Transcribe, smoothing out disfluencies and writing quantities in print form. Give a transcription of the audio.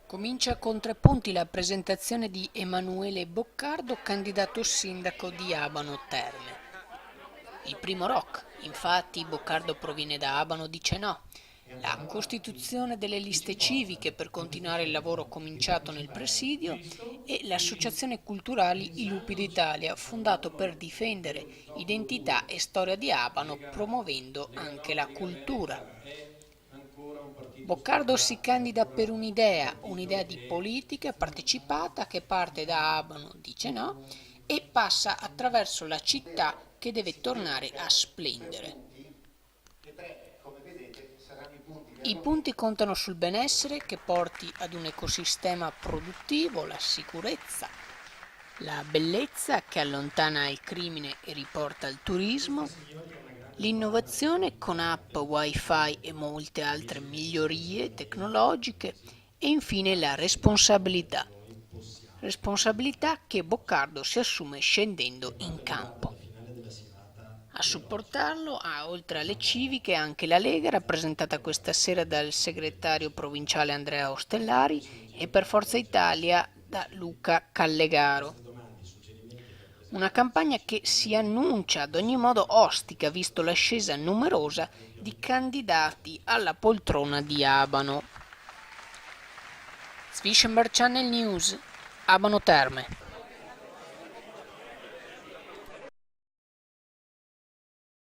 Comincia con 3 punti la presentazione di Emanuele Boccardo, candidato sindaco di Abano Terme. Il primo rock, infatti Boccardo proviene da Abano, dice no. La costituzione delle liste civiche per continuare il lavoro cominciato nel presidio e l'associazione culturali I Lupi d'Italia, fondato per difendere identità e storia di Abano, promuovendo anche la cultura. Boccardo si candida per un'idea di politica partecipata che parte da Abano, dice no, e passa attraverso la città che deve tornare a splendere. I punti contano sul benessere che porti ad un ecosistema produttivo, la sicurezza, la bellezza che allontana il crimine e riporta il turismo, l'innovazione con app, wifi e molte altre migliorie tecnologiche e infine la responsabilità. Responsabilità che Boccardo si assume scendendo in campo. A supportarlo, oltre alle civiche, anche la Lega, rappresentata questa sera dal segretario provinciale Andrea Ostellari e per Forza Italia da Luca Callegaro. Una campagna che si annuncia ad ogni modo ostica, visto l'ascesa numerosa di candidati alla poltrona di Abano. Svischenberg Channel News, Abano Terme.